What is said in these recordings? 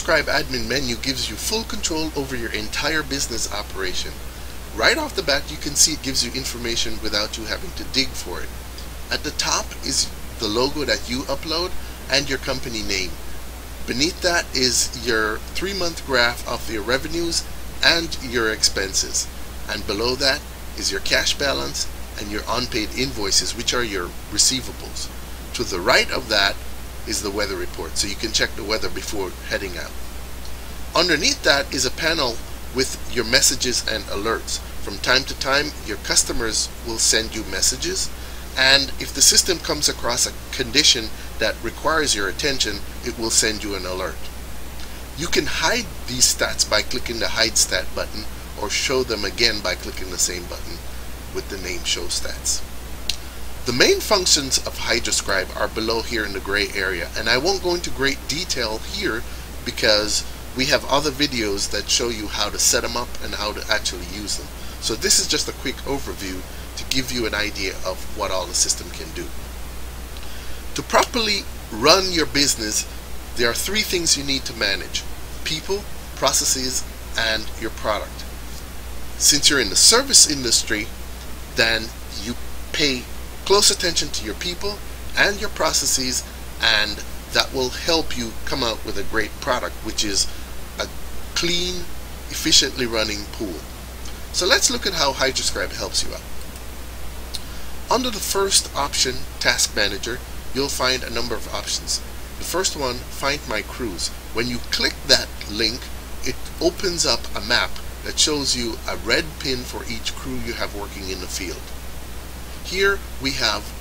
Hydroscribe admin menu gives you full control over your entire business operation. Right off the bat, you can see it gives you information without you having to dig for it. At the top is the logo that you upload and your company name. Beneath that is your 3-month graph of your revenues and your expenses. And below that is your cash balance and your unpaid invoices, which are your receivables. To the right of that is the weather report, so you can check the weather before heading out. Underneath that is a panel with your messages and alerts. From time to time, your customers will send you messages, and if the system comes across a condition that requires your attention, it will send you an alert. You can hide these stats by clicking the Hide Stat button, or show them again by clicking the same button with the name Show Stats. The main functions of Hydroscribe are below here in the gray area, and I won't go into great detail here because we have other videos that show you how to set them up and how to actually use them. So this is just a quick overview to give you an idea of what all the system can do. To properly run your business, there are 3 things you need to manage: people, processes, and your product. Since you're in the service industry, then you pay close attention to your people and your processes, and that will help you come out with a great product, which is a clean, efficiently running pool. So let's look at how Hydroscribe helps you out. Under the first option, Task Manager, you'll find a number of options. The first one, Find My Crews. When you click that link, it opens up a map that shows you a red pin for each crew you have working in the field. Here we have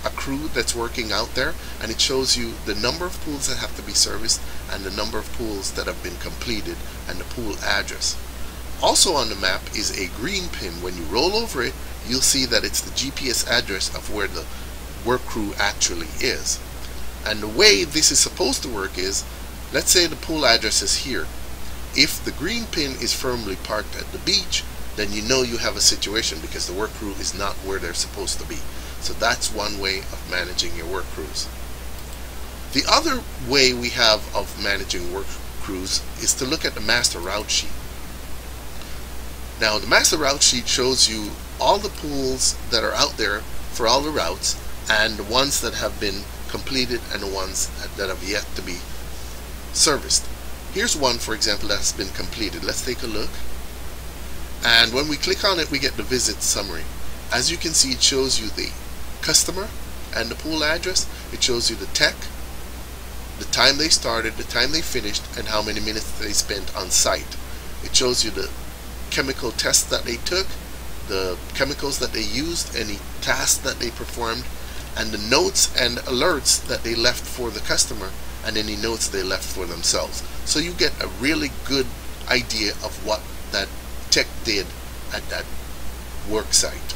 a crew that's working out there, and it shows you the number of pools that have to be serviced and the number of pools that have been completed and the pool address. Also on the map is a green pin. When you roll over it, you'll see that it's the GPS address of where the work crew actually is. And the way this is supposed to work is, let's say the pool address is here. If the green pin is firmly parked at the beach, then you know you have a situation because the work crew is not where they're supposed to be. So that's one way of managing your work crews. The other way we have of managing work crews is to look at the master route sheet. Now the master route sheet shows you all the pools that are out there for all the routes, and the ones that have been completed and the ones that have yet to be serviced. Here's one, for example, that's been completed. Let's take a look. And when we click on it, we get the visit summary. As you can see, it shows you the customer and the pool address. It shows you the tech, the time they started, the time they finished, and how many minutes they spent on site. It shows you the chemical tests that they took, the chemicals that they used, any tasks that they performed, and the notes and alerts that they left for the customer, and any notes they left for themselves. So you get a really good idea of what that tech did at that work site.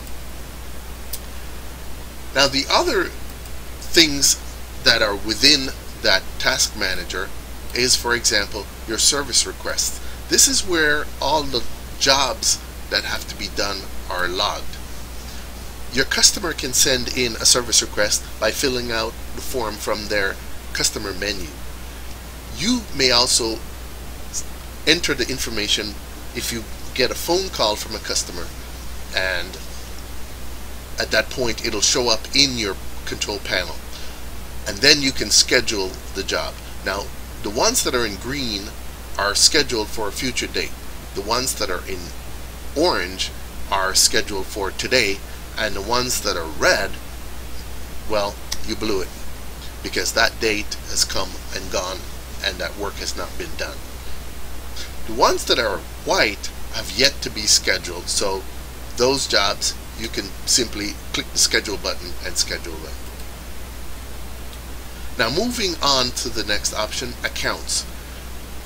Now the other things that are within that task manager is, for example, your service requests. This is where all the jobs that have to be done are logged. Your customer can send in a service request by filling out the form from their customer menu. You may also enter the information if you get a phone call from a customer, and at that point it'll show up in your control panel, and then you can schedule the job. Now the ones that are in green are scheduled for a future date. The ones that are in orange are scheduled for today, and the ones that are red, well, you blew it because that date has come and gone and that work has not been done. The ones that are white have yet to be scheduled, so those jobs you can simply click the schedule button and schedule them. Now moving on to the next option, accounts.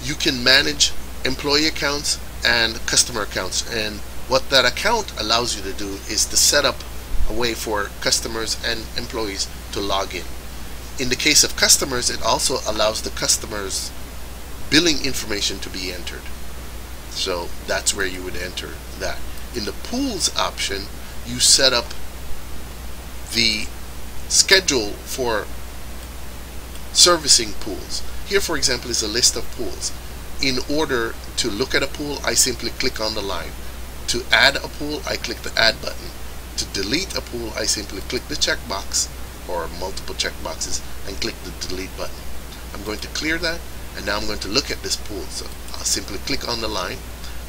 You can manage employee accounts and customer accounts, and what that account allows you to do is to set up a way for customers and employees to log in. In the case of customers, it also allows the customers' billing information to be entered. So that's where you would enter that. In the pools option, you set up the schedule for servicing pools. Here, for example, is a list of pools. In order to look at a pool, I simply click on the line. To add a pool, I click the add button. To delete a pool, I simply click the checkbox or multiple checkboxes and click the delete button. I'm going to clear that, and now I'm going to look at this pool. So I'll simply click on the line,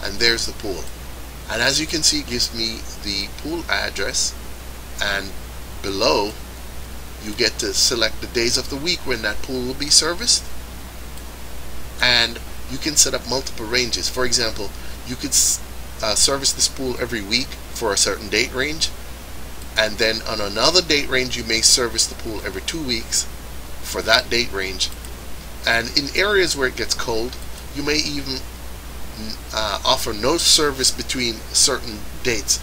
and there's the pool. And as you can see, it gives me the pool address, and below you get to select the days of the week when that pool will be serviced, and you can set up multiple ranges. For example, you could service this pool every week for a certain date range, and then on another date range you may service the pool every 2 weeks for that date range. And in areas where it gets cold, you may even offer no service between certain dates,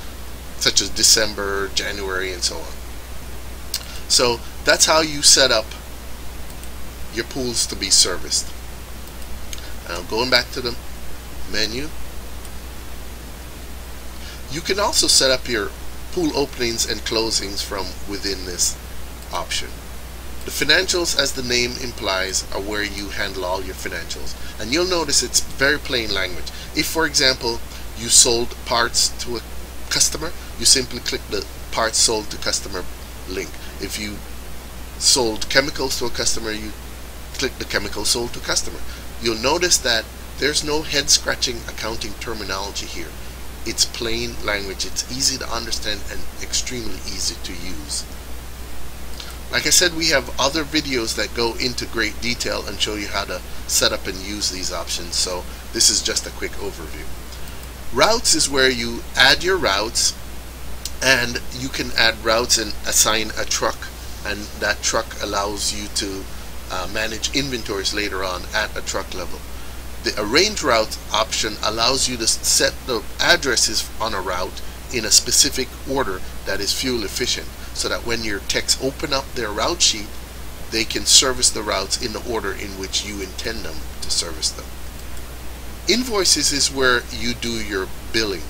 such as December, January, and so on. So that's how you set up your pools to be serviced. Now, going back to the menu, you can also set up your pool openings and closings from within this option. The financials, as the name implies, are where you handle all your financials, and you'll notice it's very plain language. If, for example, you sold parts to a customer, you simply click the parts sold to customer link. If you sold chemicals to a customer, you click the chemicals sold to customer. You'll notice that there's no head scratching accounting terminology here. It's plain language. It's easy to understand and extremely easy to use. Like I said, we have other videos that go into great detail and show you how to set up and use these options, so this is just a quick overview. Routes is where you add your routes, and you can add routes and assign a truck, and that truck allows you to manage inventories later on at a truck level. The arrange route option allows you to set the addresses on a route in a specific order that is fuel efficient, so that when your techs open up their route sheet, they can service the routes in the order in which you intend them to service them. Invoices is where you do your billing.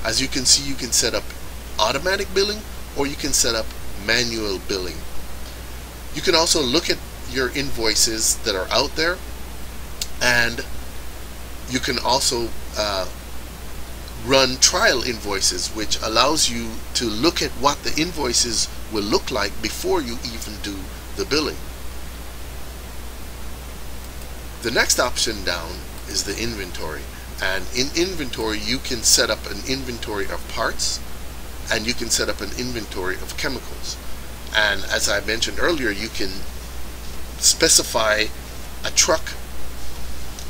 As you can see, you can set up automatic billing, or you can set up manual billing. You can also look at your invoices that are out there, and you can also run trial invoices, which allows you to look at what the invoices will look like before you even do the billing. The next option down is the inventory, and in inventory you can set up an inventory of parts, and you can set up an inventory of chemicals. And as I mentioned earlier, you can specify a truck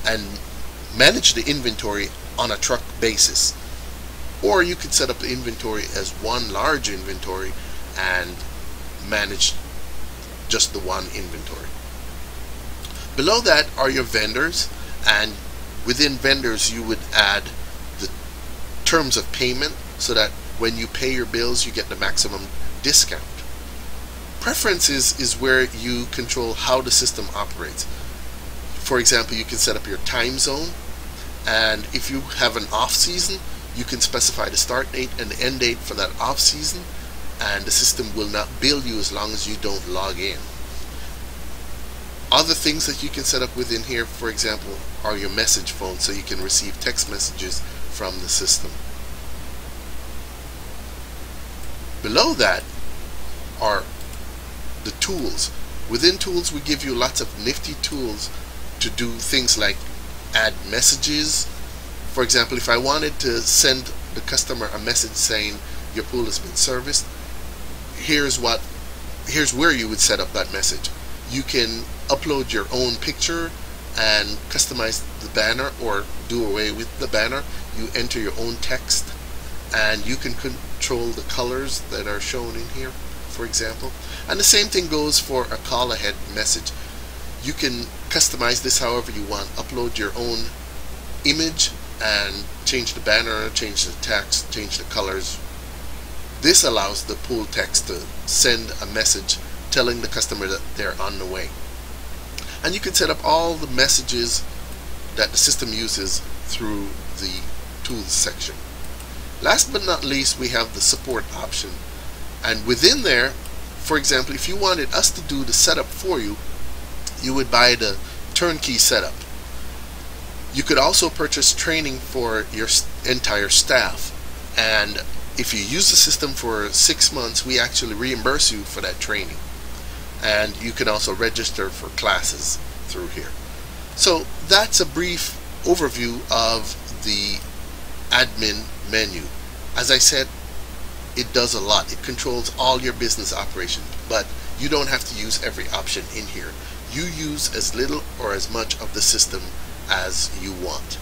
and manage the inventory on a truck basis, or you could set up the inventory as one large inventory and manage just the one inventory. Below that are your vendors, and within vendors you would add the terms of payment so that when you pay your bills you get the maximum discount. Preferences is where you control how the system operates. For example, you can set up your time zone, and if you have an off season, you can specify the start date and the end date for that off season, and the system will not bill you as long as you don't log in. Other things that you can set up within here, for example, are your message phone, so you can receive text messages from the system. Below that are the tools. Within tools, we give you lots of nifty tools to do things like add messages. For example, if I wanted to send the customer a message saying your pool has been serviced, here's where you would set up that message. You can upload your own picture and customize the banner, or do away with the banner. You enter your own text, and you can control the colors that are shown in here, for example. And the same thing goes for a call ahead message. You can customize this however you want. Upload your own image and change the banner, change the text, change the colors. This allows the pool text to send a message telling the customer that they're on the way. And you can set up all the messages that the system uses through the tools section. Last but not least, we have the support option, and within there, for example, if you wanted us to do the setup for you, you would buy the turnkey setup. You could also purchase training for your entire staff, and if you use the system for 6 months, we actually reimburse you for that training. And you can also register for classes through here. So that's a brief overview of the admin menu. As I said, it does a lot. It controls all your business operations, but you don't have to use every option in here. You use as little or as much of the system as you want.